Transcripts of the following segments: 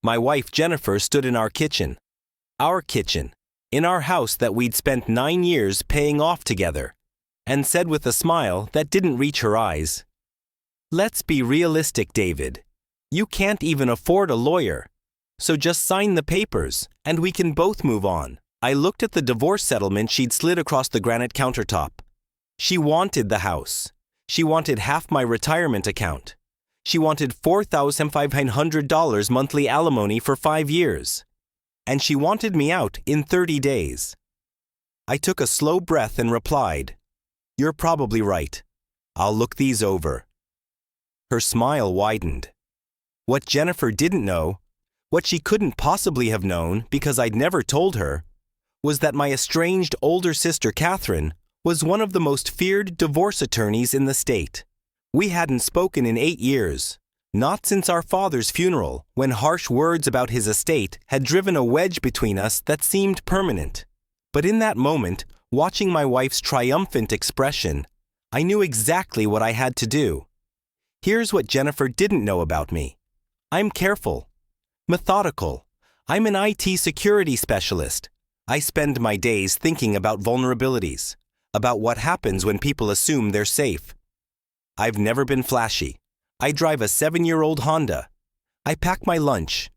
My wife Jennifer stood in our kitchen, in our house that we'd spent 9 years paying off together, and said with a smile that didn't reach her eyes, "Let's be realistic, David. You can't even afford a lawyer. So just sign the papers, and we can both move on." I looked at the divorce settlement she'd slid across the granite countertop. She wanted the house. She wanted half my retirement account. She wanted $4,500 monthly alimony for 5 years. And she wanted me out in 30 days. I took a slow breath and replied, "You're probably right. I'll look these over." Her smile widened. What Jennifer didn't know, what she couldn't possibly have known because I'd never told her, was that my estranged older sister Catherine was one of the most feared divorce attorneys in the state. We hadn't spoken in 8 years, not since our father's funeral, when harsh words about his estate had driven a wedge between us that seemed permanent. But in that moment, watching my wife's triumphant expression, I knew exactly what I had to do. Here's what Jennifer didn't know about me. I'm careful, methodical. I'm an IT security specialist. I spend my days thinking about vulnerabilities, about what happens when people assume they're safe. I've never been flashy. I drive a 7-year-old Honda. I pack my lunch.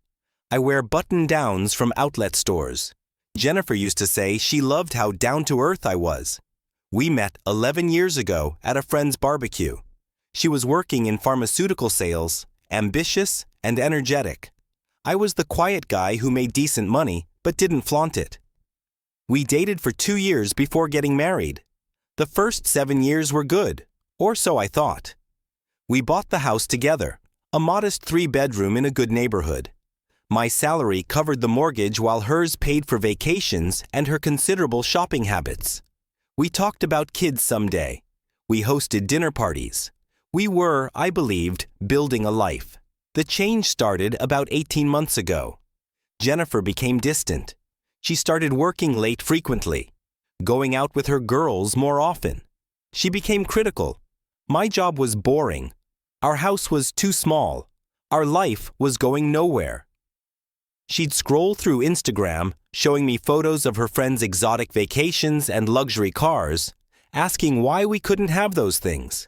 I wear button-downs from outlet stores. Jennifer used to say she loved how down-to-earth I was. We met 11 years ago at a friend's barbecue. She was working in pharmaceutical sales, ambitious and energetic. I was the quiet guy who made decent money but didn't flaunt it. We dated for 2 years before getting married. The first 7 years were good, or so I thought. We bought the house together, a modest 3-bedroom in a good neighborhood. My salary covered the mortgage while hers paid for vacations and her considerable shopping habits. We talked about kids someday. We hosted dinner parties. We were, I believed, building a life. The change started about 18 months ago. Jennifer became distant. She started working late frequently, going out with her girls more often. She became critical. My job was boring. Our house was too small. Our life was going nowhere. She'd scroll through Instagram, showing me photos of her friends' exotic vacations and luxury cars, asking why we couldn't have those things.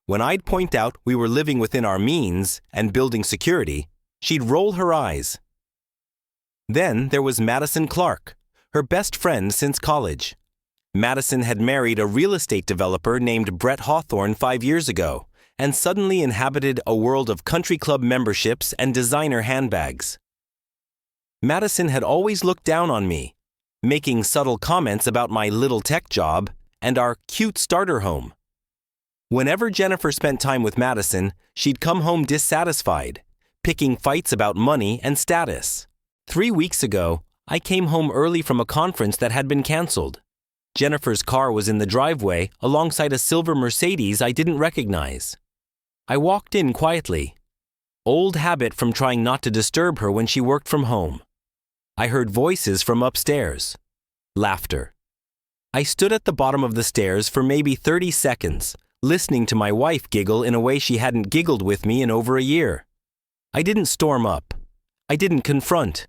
When I'd point out we were living within our means and building security, she'd roll her eyes. Then there was Madison Clark, her best friend since college. Madison had married a real estate developer named Brett Hawthorne 5 years ago and suddenly inhabited a world of country club memberships and designer handbags. Madison had always looked down on me, making subtle comments about my little tech job and our cute starter home. Whenever Jennifer spent time with Madison, she'd come home dissatisfied, picking fights about money and status. 3 weeks ago, I came home early from a conference that had been canceled. Jennifer's car was in the driveway alongside a silver Mercedes I didn't recognize. I walked in quietly. Old habit from trying not to disturb her when she worked from home. I heard voices from upstairs. Laughter. I stood at the bottom of the stairs for maybe 30 seconds, listening to my wife giggle in a way she hadn't giggled with me in over a year. I didn't storm up. I didn't confront.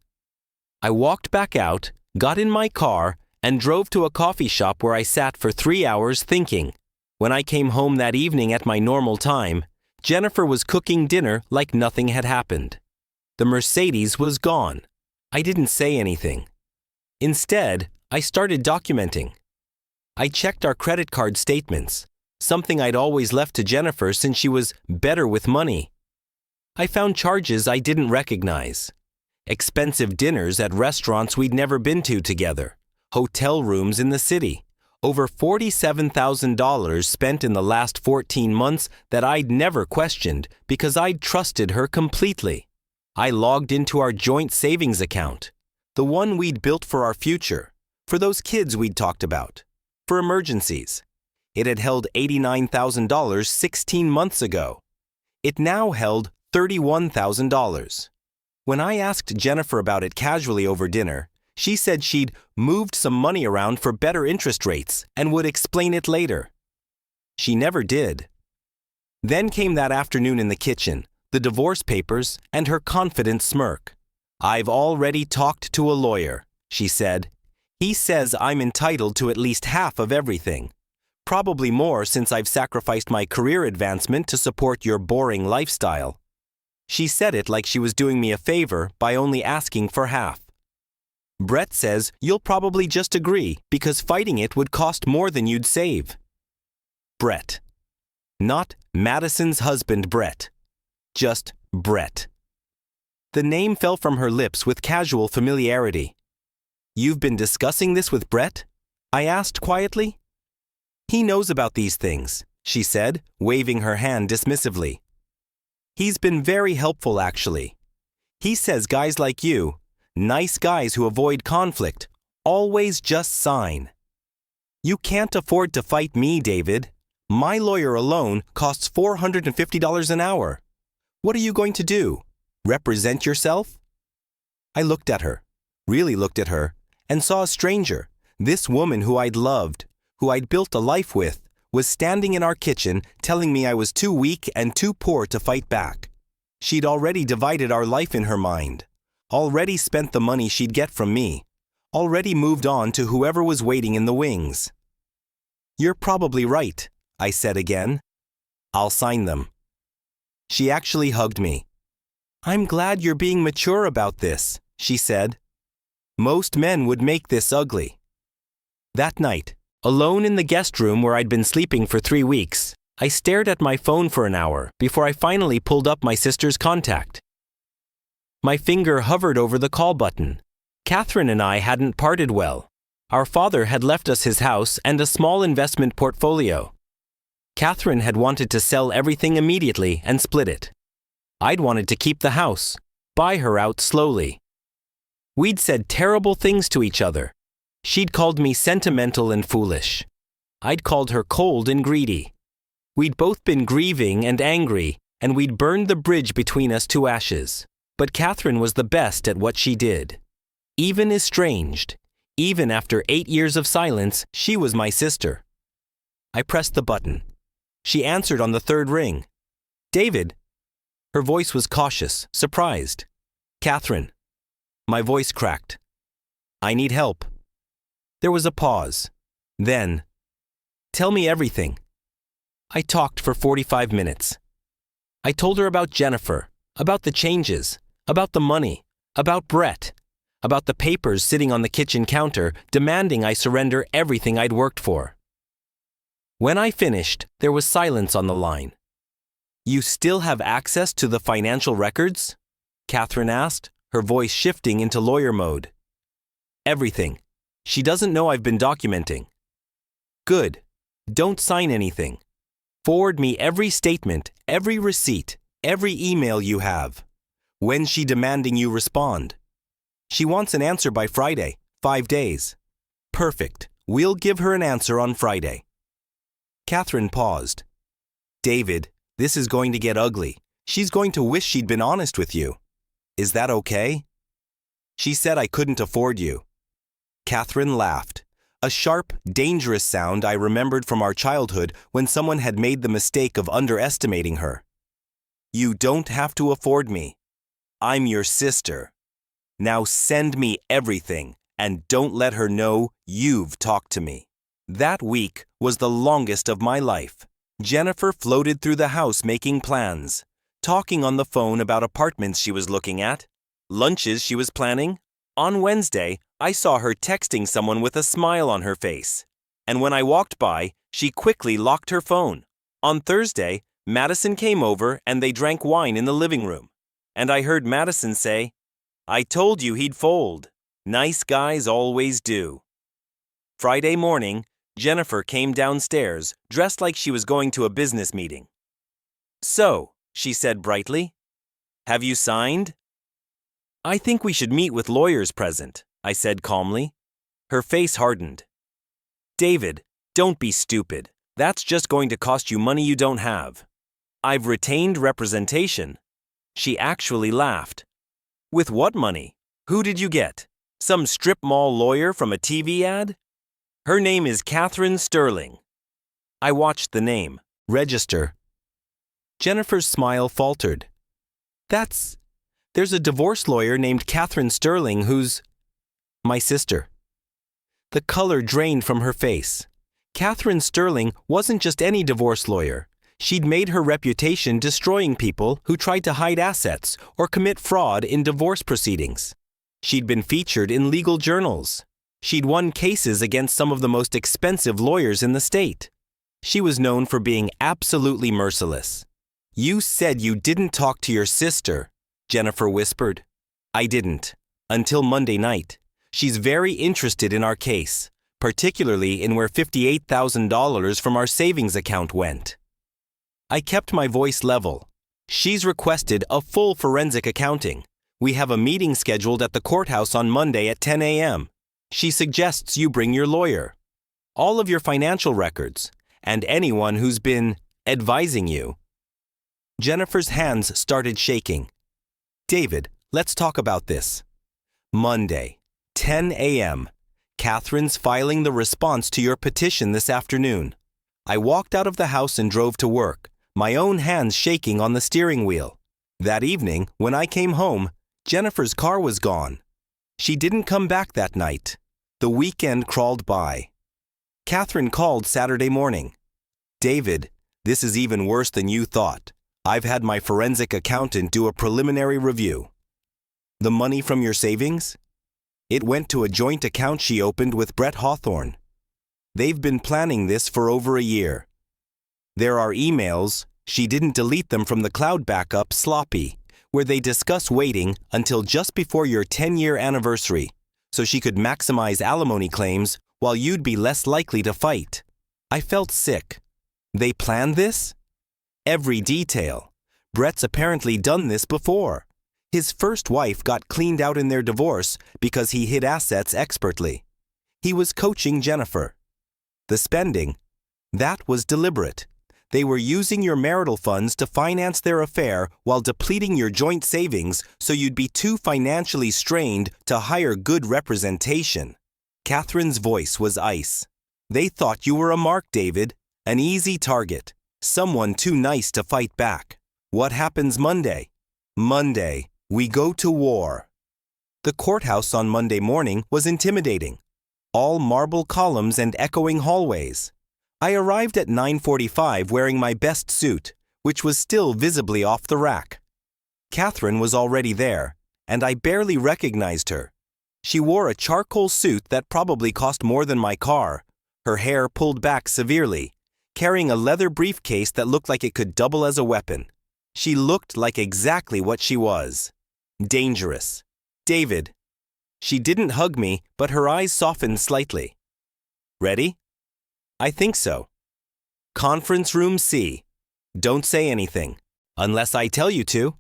I walked back out, got in my car, and drove to a coffee shop where I sat for 3 hours thinking. When I came home that evening at my normal time, Jennifer was cooking dinner like nothing had happened. The Mercedes was gone. I didn't say anything. Instead, I started documenting. I checked our credit card statements, something I'd always left to Jennifer since she was better with money. I found charges I didn't recognize. Expensive dinners at restaurants we'd never been to together, hotel rooms in the city, over $47,000 spent in the last 14 months that I'd never questioned because I'd trusted her completely. I logged into our joint savings account, the one we'd built for our future, for those kids we'd talked about, for emergencies. It had held $89,000 16 months ago. It now held $31,000. When I asked Jennifer about it casually over dinner, she said she'd moved some money around for better interest rates and would explain it later. She never did. Then came that afternoon in the kitchen, the divorce papers, and her confident smirk. I've already talked to a lawyer, she said. He says I'm entitled to at least half of everything. Probably more since I've sacrificed my career advancement to support your boring lifestyle. She said it like she was doing me a favor by only asking for half. Brett says you'll probably just agree because fighting it would cost more than you'd save. Brett. Not Madison's husband Brett. Just Brett. The name fell from her lips with casual familiarity. You've been discussing this with Brett? I asked quietly. He knows about these things, she said, waving her hand dismissively. He's been very helpful, actually. He says guys like you, nice guys who avoid conflict, always just sign. You can't afford to fight me, David. My lawyer alone costs $450 an hour. What are you going to do? Represent yourself? I looked at her, really looked at her, and saw a stranger, this woman who I'd loved, who I'd built a life with, was standing in our kitchen telling me I was too weak and too poor to fight back. She'd already divided our life in her mind, already spent the money she'd get from me, already moved on to whoever was waiting in the wings. You're probably right, I said again. I'll sign them. She actually hugged me. I'm glad you're being mature about this, she said. Most men would make this ugly. That night, alone in the guest room where I'd been sleeping for 3 weeks, I stared at my phone for an hour before I finally pulled up my sister's contact. My finger hovered over the call button. Catherine and I hadn't parted well. Our father had left us his house and a small investment portfolio. Catherine had wanted to sell everything immediately and split it. I'd wanted to keep the house, buy her out slowly. We'd said terrible things to each other. She'd called me sentimental and foolish. I'd called her cold and greedy. We'd both been grieving and angry, and we'd burned the bridge between us to ashes. But Catherine was the best at what she did. Even estranged, even after 8 years of silence, she was my sister. I pressed the button. She answered on the 3rd ring. David. Her voice was cautious, surprised. Catherine. My voice cracked. I need help. There was a pause. Then, tell me everything. I talked for 45 minutes. I told her about Jennifer, about the changes, about the money, about Brett, about the papers sitting on the kitchen counter demanding I surrender everything I'd worked for. When I finished, there was silence on the line. You still have access to the financial records? Catherine asked, her voice shifting into lawyer mode. Everything. She doesn't know I've been documenting. Good. Don't sign anything. Forward me every statement, every receipt, every email you have. When's she demanding you respond? She wants an answer by Friday, 5 days. Perfect. We'll give her an answer on Friday. Catherine paused. David, this is going to get ugly. She's going to wish she'd been honest with you. Is that okay? She said I couldn't afford you. Catherine laughed. A sharp, dangerous sound I remembered from our childhood when someone had made the mistake of underestimating her. You don't have to afford me. I'm your sister. Now send me everything and don't let her know you've talked to me. That week was the longest of my life. Jennifer floated through the house making plans, talking on the phone about apartments she was looking at, lunches she was planning. On Wednesday, I saw her texting someone with a smile on her face. And when I walked by, she quickly locked her phone. On Thursday, Madison came over and they drank wine in the living room. And I heard Madison say, I told you he'd fold. Nice guys always do. Friday morning, Jennifer came downstairs, dressed like she was going to a business meeting. So, she said brightly, have you signed? I think we should meet with lawyers present, I said calmly. Her face hardened. David, don't be stupid. That's just going to cost you money you don't have. I've retained representation. She actually laughed. With what money? Who did you get? Some strip mall lawyer from a TV ad? Her name is Catherine Sterling. I watched the name. Register. Jennifer's smile faltered. That's There's a divorce lawyer named Catherine Sterling who's my sister. The color drained from her face. Catherine Sterling wasn't just any divorce lawyer. She'd made her reputation destroying people who tried to hide assets or commit fraud in divorce proceedings. She'd been featured in legal journals. She'd won cases against some of the most expensive lawyers in the state. She was known for being absolutely merciless. "You said you didn't talk to your sister," Jennifer whispered. "I didn't. Until Monday night. She's very interested in our case, particularly in where $58,000 from our savings account went." I kept my voice level. "She's requested a full forensic accounting. We have a meeting scheduled at the courthouse on Monday at 10 a.m. She suggests you bring your lawyer. All of your financial records, and anyone who's been advising you." Jennifer's hands started shaking. "David, let's talk about this." Monday, 10 a.m. Catherine's filing the response to your petition this afternoon. I walked out of the house and drove to work, my own hands shaking on the steering wheel. That evening, when I came home, Jennifer's car was gone. She didn't come back that night. The weekend crawled by. Catherine called Saturday morning. "David, this is even worse than you thought. I've had my forensic accountant do a preliminary review." "The money from your savings?" "It went to a joint account she opened with Brett Hawthorne. They've been planning this for over a year. There are emails, she didn't delete them from the cloud backup sloppy, where they discuss waiting until just before your 10-year anniversary so she could maximize alimony claims while you'd be less likely to fight." I felt sick. They planned this? Every detail. Brett's apparently done this before. His first wife got cleaned out in their divorce because he hid assets expertly. He was coaching Jennifer. The spending, that was deliberate. They were using your marital funds to finance their affair while depleting your joint savings so you'd be too financially strained to hire good representation. Catherine's voice was ice. "They thought you were a mark, David, an easy target, someone too nice to fight back. What happens Monday?" "Monday, we go to war." The courthouse on Monday morning was intimidating. All marble columns and echoing hallways. I arrived at 9:45 wearing my best suit, which was still visibly off the rack. Catherine was already there, and I barely recognized her. She wore a charcoal suit that probably cost more than my car, her hair pulled back severely, carrying a leather briefcase that looked like it could double as a weapon. She looked like exactly what she was. Dangerous. "David." She didn't hug me, but her eyes softened slightly. "Ready?" "I think so." "Conference room C. Don't say anything, unless I tell you to."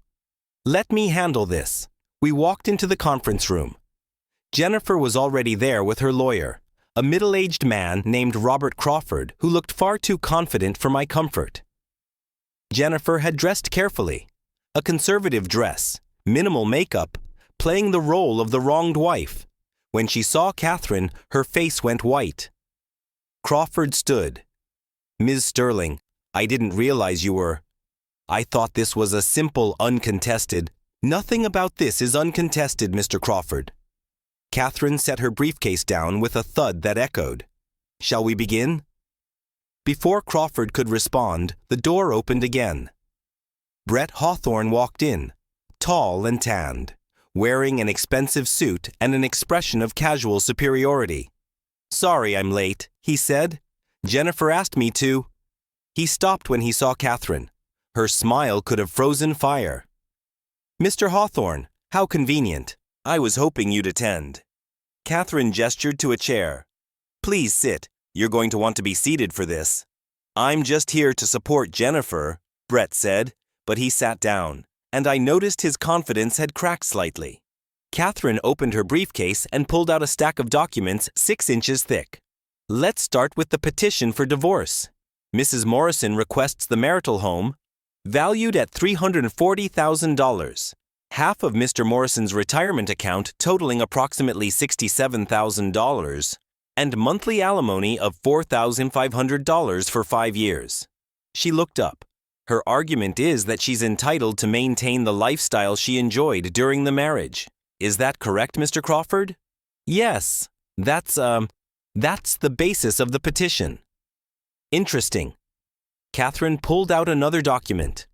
"Let me handle this." We walked into the conference room. Jennifer was already there with her lawyer, a middle-aged man named Robert Crawford who looked far too confident for my comfort. Jennifer had dressed carefully. A conservative dress, minimal makeup, playing the role of the wronged wife. When she saw Catherine, her face went white. Crawford stood. "Ms. Sterling, I didn't realize you were. I thought this was a simple, uncontested." "Nothing about this is uncontested, Mr. Crawford." Catherine set her briefcase down with a thud that echoed. "Shall we begin?" Before Crawford could respond, the door opened again. Brett Hawthorne walked in, tall and tanned, wearing an expensive suit and an expression of casual superiority. "Sorry I'm late," he said. "Jennifer asked me to." He stopped when he saw Catherine. Her smile could have frozen fire. "Mr. Hawthorne, how convenient. I was hoping you'd attend." Catherine gestured to a chair. "Please sit. You're going to want to be seated for this." "I'm just here to support Jennifer," Brett said, but he sat down, and I noticed his confidence had cracked slightly. Catherine opened her briefcase and pulled out a stack of documents 6 inches thick. "Let's start with the petition for divorce. Mrs. Morrison requests the marital home, valued at $340,000, half of Mr. Morrison's retirement account totaling approximately $67,000, and monthly alimony of $4,500 for 5 years. She looked up. Her argument is that she's entitled to maintain the lifestyle she enjoyed during the marriage. Is that correct, Mr. Crawford? Yes, that's the basis of the petition. Interesting. Catherine pulled out another document.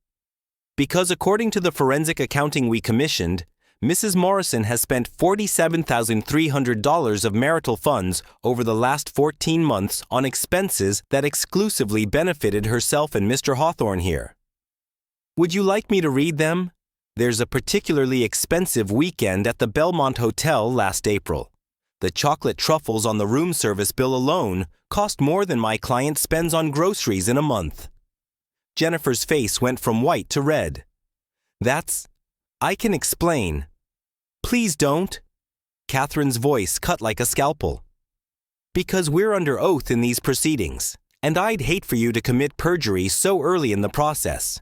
Because according to the forensic accounting we commissioned, Mrs. Morrison has spent $47,300 of marital funds over the last 14 months on expenses that exclusively benefited herself and Mr. Hawthorne here. Would you like me to read them? There's a particularly expensive weekend at the Belmont Hotel last April. The chocolate truffles on the room service bill alone cost more than my client spends on groceries in a month. Jennifer's face went from white to red. I can explain. Please don't. Catherine's voice cut like a scalpel. Because we're under oath in these proceedings, and I'd hate for you to commit perjury so early in the process.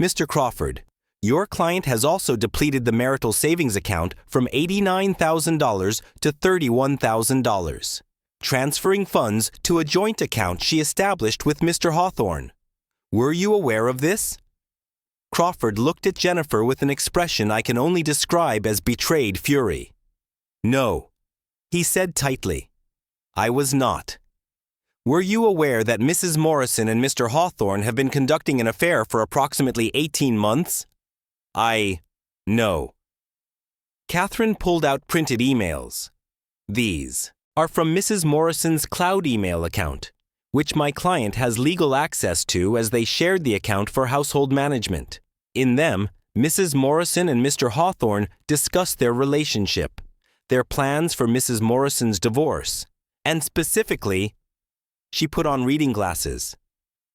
Mr. Crawford, your client has also depleted the marital savings account from $89,000 to $31,000, transferring funds to a joint account she established with Mr. Hawthorne. Were you aware of this? Crawford looked at Jennifer with an expression I can only describe as betrayed fury. No, he said tightly. I was not. Were you aware that Mrs. Morrison and Mr. Hawthorne have been conducting an affair for approximately 18 months? No. Catherine pulled out printed emails. These are from Mrs. Morrison's cloud email account, which my client has legal access to as they shared the account for household management. In them, Mrs. Morrison and Mr. Hawthorne discussed their relationship, their plans for Mrs. Morrison's divorce, and specifically, she put on reading glasses.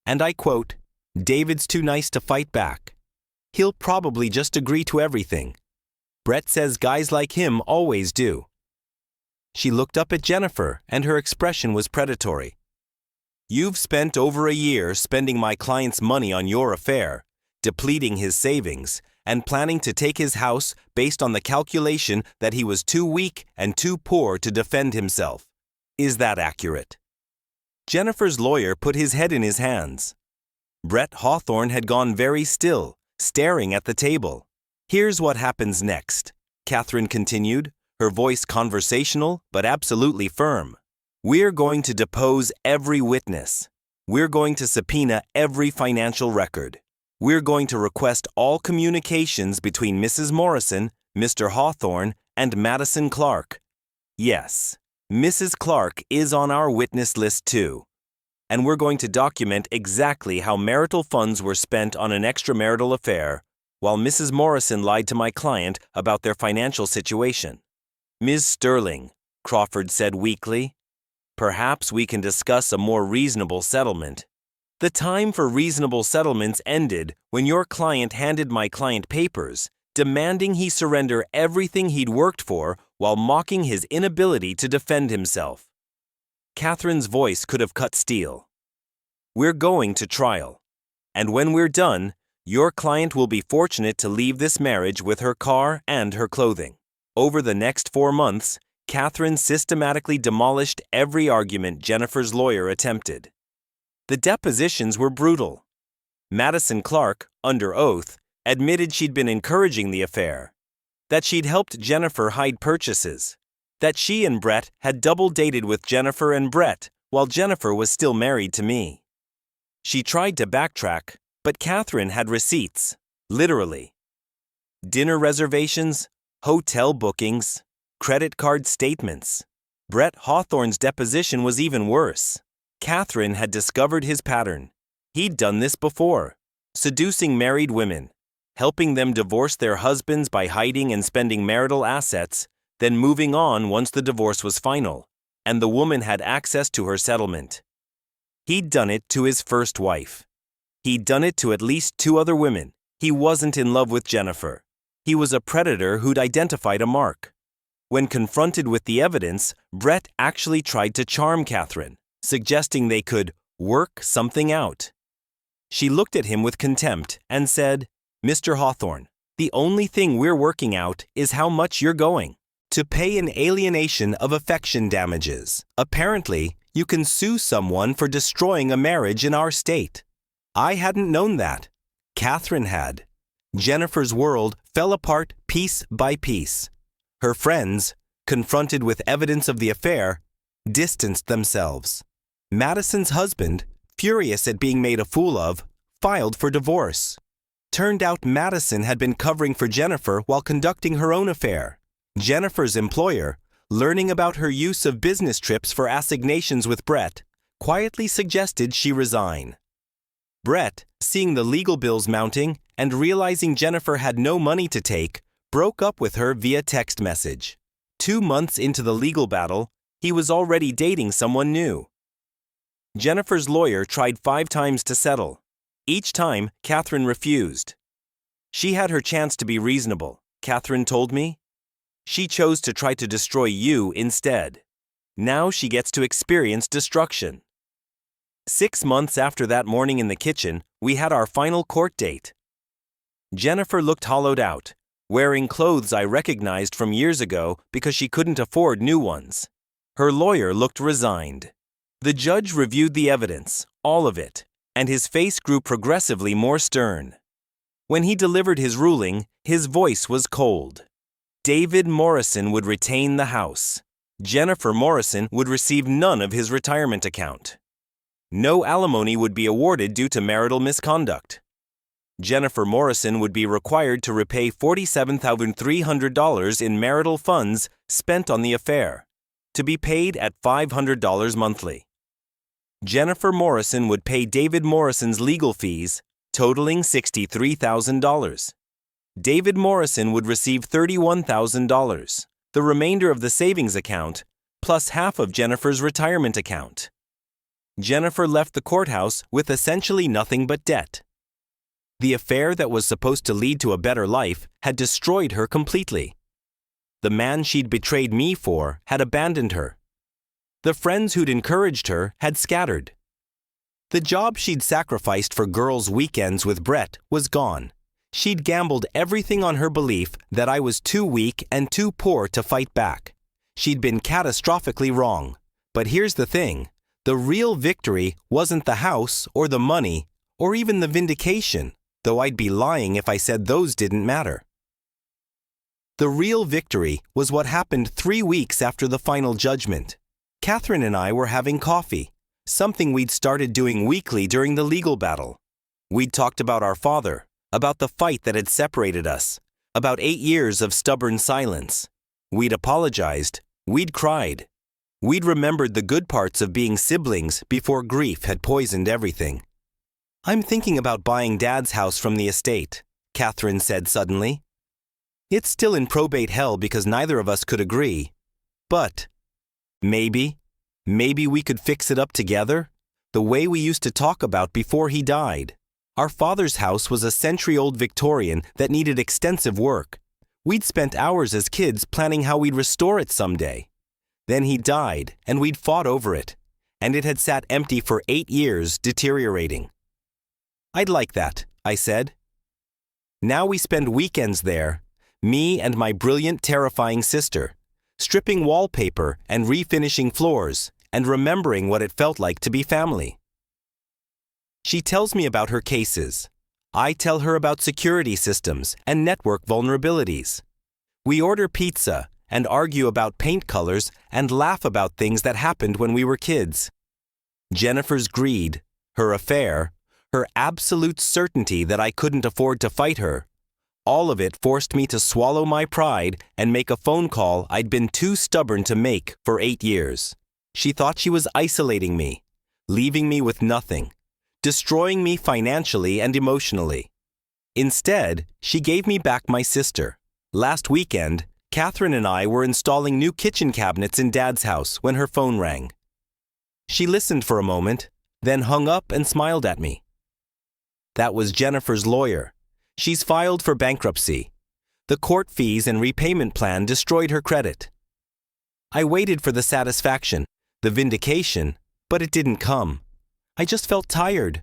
And I quote, David's too nice to fight back. He'll probably just agree to everything. Brett says guys like him always do. She looked up at Jennifer, and her expression was predatory. You've spent over a year spending my client's money on your affair, depleting his savings, and planning to take his house based on the calculation that he was too weak and too poor to defend himself. Is that accurate? Jennifer's lawyer put his head in his hands. Brett Hawthorne had gone very still, staring at the table. Here's what happens next, Catherine continued, her voice conversational but absolutely firm. We're going to depose every witness. We're going to subpoena every financial record. We're going to request all communications between Mrs. Morrison, Mr. Hawthorne, and Madison Clark. Yes, Mrs. Clark is on our witness list too. And we're going to document exactly how marital funds were spent on an extramarital affair, while Mrs. Morrison lied to my client about their financial situation. Ms. Sterling, Crawford said weakly, perhaps we can discuss a more reasonable settlement. The time for reasonable settlements ended when your client handed my client papers, demanding he surrender everything he'd worked for while mocking his inability to defend himself. Catherine's voice could have cut steel. We're going to trial, and when we're done, your client will be fortunate to leave this marriage with her car and her clothing. Over the next 4 months, Catherine systematically demolished every argument Jennifer's lawyer attempted. The depositions were brutal. Madison Clark, under oath, admitted she'd been encouraging the affair, that she'd helped Jennifer hide purchases, that she and Brett had double dated with Jennifer and Brett while Jennifer was still married to me. She tried to backtrack, but Catherine had receipts, literally. Dinner reservations, hotel bookings, credit card statements. Brett Hawthorne's deposition was even worse. Catherine had discovered his pattern. He'd done this before, seducing married women, helping them divorce their husbands by hiding and spending marital assets, then moving on once the divorce was final, and the woman had access to her settlement. He'd done it to his first wife. He'd done it to at least 2 other women. He wasn't in love with Jennifer. He was a predator who'd identified a mark. When confronted with the evidence, Brett actually tried to charm Catherine, suggesting they could work something out. She looked at him with contempt and said, Mr. Hawthorne, the only thing we're working out is how much you're going to pay in alienation of affection damages. Apparently, you can sue someone for destroying a marriage in our state. I hadn't known that. Catherine had. Jennifer's world fell apart piece by piece. Her friends, confronted with evidence of the affair, distanced themselves. Madison's husband, furious at being made a fool of, filed for divorce. Turned out Madison had been covering for Jennifer while conducting her own affair. Jennifer's employer, learning about her use of business trips for assignations with Brett, quietly suggested she resign. Brett, seeing the legal bills mounting and realizing Jennifer had no money to take, broke up with her via text message. 2 months into the legal battle, he was already dating someone new. Jennifer's lawyer tried 5 times to settle. Each time, Catherine refused. She had her chance to be reasonable, Catherine told me. She chose to try to destroy you instead. Now she gets to experience destruction. 6 months after that morning in the kitchen, we had our final court date. Jennifer looked hollowed out, wearing clothes I recognized from years ago because she couldn't afford new ones. Her lawyer looked resigned. The judge reviewed the evidence, all of it, and his face grew progressively more stern. When he delivered his ruling, his voice was cold. David Morrison would retain the house. Jennifer Morrison would receive none of his retirement account. No alimony would be awarded due to marital misconduct. Jennifer Morrison would be required to repay $47,300 in marital funds spent on the affair, to be paid at $500 monthly. Jennifer Morrison would pay David Morrison's legal fees, totaling $63,000. David Morrison would receive $31,000, the remainder of the savings account, plus half of Jennifer's retirement account. Jennifer left the courthouse with essentially nothing but debt. The affair that was supposed to lead to a better life had destroyed her completely. The man she'd betrayed me for had abandoned her. The friends who'd encouraged her had scattered. The job she'd sacrificed for girls' weekends with Brett was gone. She'd gambled everything on her belief that I was too weak and too poor to fight back. She'd been catastrophically wrong. But here's the thing. The real victory wasn't the house or the money or even the vindication, though I'd be lying if I said those didn't matter. The real victory was what happened 3 weeks after the final judgment. Catherine and I were having coffee, something we'd started doing weekly during the legal battle. We'd talked about our father, about the fight that had separated us, about 8 years of stubborn silence. We'd apologized, we'd cried. We'd remembered the good parts of being siblings before grief had poisoned everything. "I'm thinking about buying Dad's house from the estate," Catherine said suddenly. "It's still in probate hell because neither of us could agree. But maybe we could fix it up together, the way we used to talk about before he died. Our father's house was a century-old Victorian that needed extensive work. We'd spent hours as kids planning how we'd restore it someday. Then he died, and we'd fought over it, and it had sat empty for 8 years, deteriorating. I'd like that," I said. Now we spend weekends there, me and my brilliant, terrifying sister, stripping wallpaper and refinishing floors and remembering what it felt like to be family. She tells me about her cases. I tell her about security systems and network vulnerabilities. We order pizza and argue about paint colors and laugh about things that happened when we were kids. Jennifer's greed, her affair, her absolute certainty that I couldn't afford to fight her, all of it forced me to swallow my pride and make a phone call I'd been too stubborn to make for 8 years. She thought she was isolating me, leaving me with nothing, destroying me financially and emotionally. Instead, she gave me back my sister. Last weekend, Catherine and I were installing new kitchen cabinets in Dad's house when her phone rang. She listened for a moment, then hung up and smiled at me. That was Jennifer's lawyer. She's filed for bankruptcy. The court fees and repayment plan destroyed her credit. I waited for the satisfaction, the vindication, but it didn't come. I just felt tired.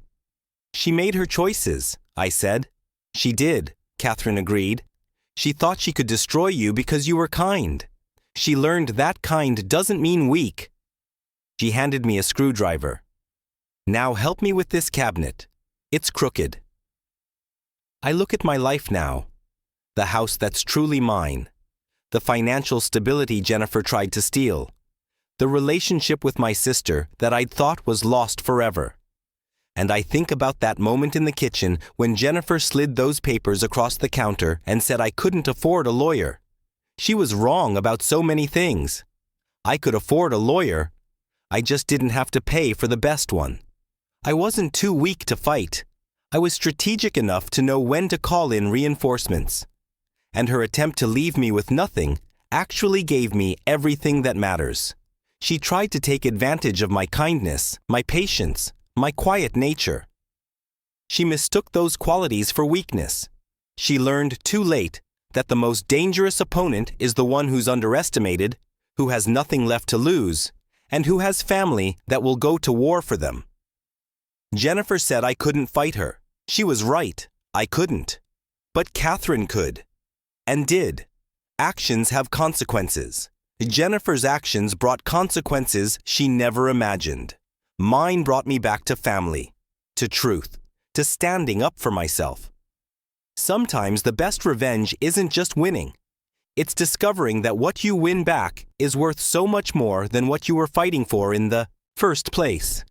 "She made her choices," I said. "She did," Catherine agreed. "She thought she could destroy you because you were kind. She learned that kind doesn't mean weak." She handed me a screwdriver. "Now help me with this cabinet. It's crooked." I look at my life now. The house that's truly mine. The financial stability Jennifer tried to steal. The relationship with my sister that I'd thought was lost forever. And I think about that moment in the kitchen when Jennifer slid those papers across the counter and said I couldn't afford a lawyer. She was wrong about so many things. I could afford a lawyer. I just didn't have to pay for the best one. I wasn't too weak to fight. I was strategic enough to know when to call in reinforcements. And her attempt to leave me with nothing actually gave me everything that matters. She tried to take advantage of my kindness, my patience, my quiet nature. She mistook those qualities for weakness. She learned too late that the most dangerous opponent is the one who's underestimated, who has nothing left to lose, and who has family that will go to war for them. Jennifer said I couldn't fight her. She was right. I couldn't. But Catherine could. And did. Actions have consequences. Jennifer's actions brought consequences she never imagined. Mine brought me back to family, to truth, to standing up for myself. Sometimes the best revenge isn't just winning. It's discovering that what you win back is worth so much more than what you were fighting for in the first place.